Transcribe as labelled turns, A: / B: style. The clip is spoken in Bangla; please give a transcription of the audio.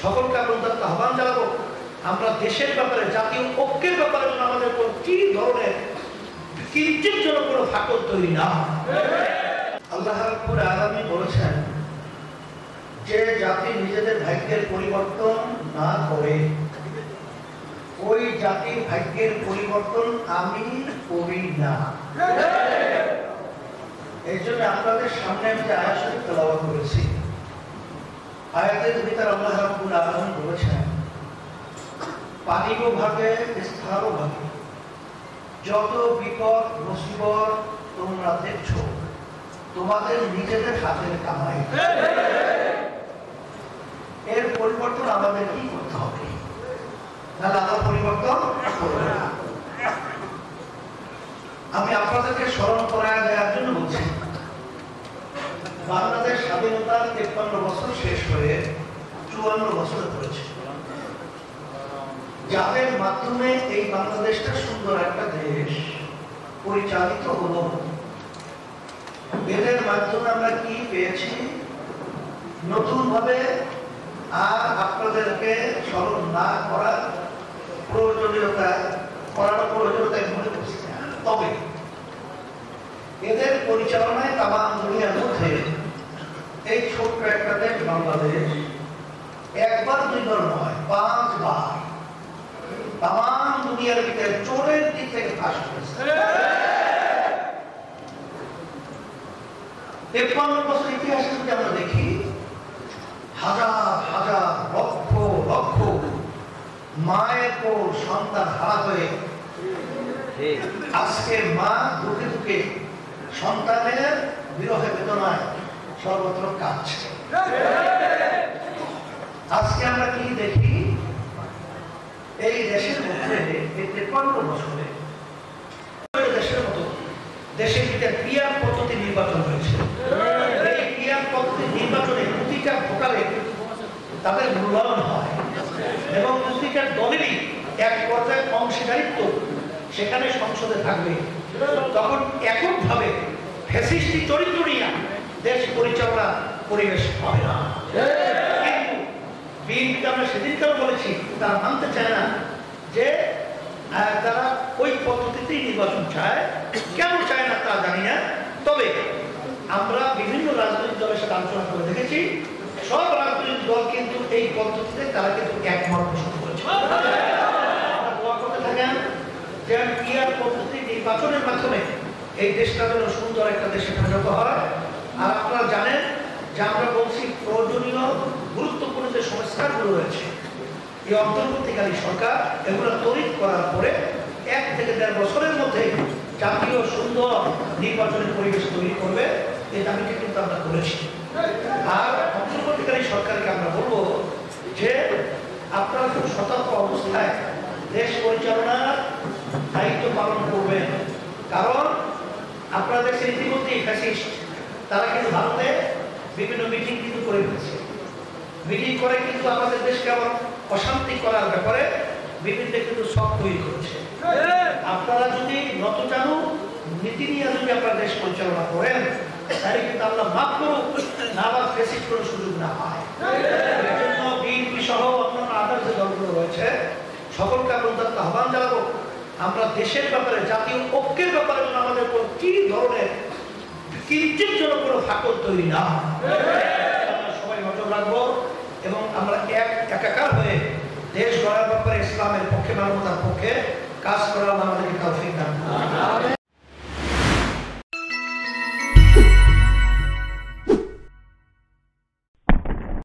A: সকলকে আমরা আহ্বান জানাবো, আমরা দেশের ব্যাপারে, জাতীয় ঐক্যের ব্যাপারে আমাদের কি ধরনের কিঞ্চিত যেন কোনো ফাটল তৈরি না হয়। আল্লাহ রাব্বুল আলামিন বলেছেন, যে জাতি নিজেদের ভাগ্যের পরিবর্তন না করে ওই জাতির ভাগ্যের পরিবর্তন আমি করি না। এই জন্য আপনাদের সামনে আমি যে আয়াত শরীফ তেলাওয়াত করেছি, আয়াতের ভিতরে আল্লাহ রাব্বুল আলামিন বলেছেন, পানিও ভাগে স্থানও ভাগে, যত বিপদ মুসিবত তোমরা দেখছো তোমাদের নিজেদের হাতের কামাই। এর পরিবর্তন আমাদের কি করতে হবে? তাহলে আল্লাহ পরিবর্তন করবে না। আমি আপনাদেরকে স্মরণ করায় দেওয়ার জন্য বলছি, বাংলাদেশ স্বাধীনতার 53 বছর শেষ হয়ে 54 বছরে পড়েছে, যাদের মাধ্যমে এই বাংলাদেশটা সুন্দর একটা দেশ পরিচালিত হলো। এদের মাধ্যমে আমরা কি পেয়েছি? নতুন ভাবে আর আপনাদেরকে স্মরণ না করার প্রয়োজনীয়তা মনে করছি। তবে এদের পরিচালনায় তামাম দুনিয়ার মধ্যে এই ছোট্ট একটা দেশ বাংলাদেশ একবার দুইবার নয় 5 বার তামাম দুনিয়ার ভিতরে চোরের দিক থেকে ফাঁস করেছে। 53 বছর ইতিহাসে যদি আমরা দেখি, হাজার হাজার লক্ষ লক্ষ মায়ের পর সন্তান হারা হয়ে আজকে মা দুঃখে দুঃখে সন্তানের বিরহে বেদনায় সর্বত্র কাঁদছে। আজকে আমরা কি দেখি? এই দেশের মধ্যে এই 53 বছরে দেশের মতো দেশের ভিতরে ক্রিয়ার পদ্ধতি নির্বাচন হয়েছে। এই ক্রিয়ার পদ্ধতি নির্বাচনে প্রতিটা ভোটারে তাদের মূল্যায়ন হয় এবং প্রতিটা দলেরই এক পর্যায়ে অংশীদারিত্ব সেখানে সংসদে থাকবে। তখন এককভাবে ফ্যাসিস্টি চরিত্র নিয়ে দেশ পরিচালনা পরিবেশ হবে না। কিন্তু বিএনপিকে আমরা সেদিনকার বলেছি, তারা মানতে চায় না যে তারা ওই পদ্ধতিতেই নির্বাচন চায়। কেন চায় না তা জানি না, তবে আমরা বিভিন্ন রাজনৈতিক দলের সাথে আলোচনা করে দেখেছি, সব রাজনৈতিক দল কিন্তু এই পদ্ধতিতে তারা কিন্তু একমত পোষণ করেছে। দোয়া করতে থাকেন যে ক্রিয়ার পদ্ধতি নির্বাচনের মাধ্যমে এই দেশটা যেন সুন্দর একটা দেশে পরিণত হয়। আর আপনারা জানেন যে আমরা বলছি প্রয়োজনীয় গুরুত্বপূর্ণ যে সংস্কারগুলো রয়েছে, এই অন্তর্বর্তীকালীন সরকার এগুলো তৈরি করার পরে 1 থেকে 1.5 বছরের মধ্যে জাতীয় সুন্দর নির্বাচনের পরিবেশ তৈরি করবে, এই দাবিটা কিন্তু আমরা করেছি। আর অন্তর্বর্তীকালীন সরকারকে আমরা বলবো যে আপনারা খুব সতর্ক অবস্থায় দেশ পরিচালনার দায়িত্ব পালন করবেন। কারণ আপনারা দেখছেন ইতিমধ্যেই ফ্যাসিস্ট তারা কিন্তু ভারতে বিভিন্ন মিটিং কিন্তু করে ফেলছে। মিটিং করে কিন্তু আমাদের দেশকে আবার অশান্তি করার ব্যাপারে বিভিন্ন কিন্তু সব তৈরি করছে। আপনারা যদি নতজানু নীতি নিয়ে যদি আপনারা দেশ পরিচালনা করেন, তাহলে কিন্তু আল্লাহ মাফ করুক না আবার ফ্যাসিস্ট করার সুযোগ না হয়। এই জন্য বিএনপি সহ অন্যান্য আদার্স যে দলগুলো রয়েছে সকলকে আমরা আহ্বান জানাবো, আমরা দেশের ব্যাপারে, জাতীয় ঐক্যের ব্যাপারে আমাদের কি ধরনের কিঞ্চিত যেন কোনো ফাটল তৈরি না হয়। আমরা সবাই নজর রাখবো এবং আমরা একাকার হয়ে দেশ গড়ার ব্যাপারে ইসলামের পক্ষে, মানবতার পক্ষে কাজ করার আমাদেরকে তৌফিক দান করুন।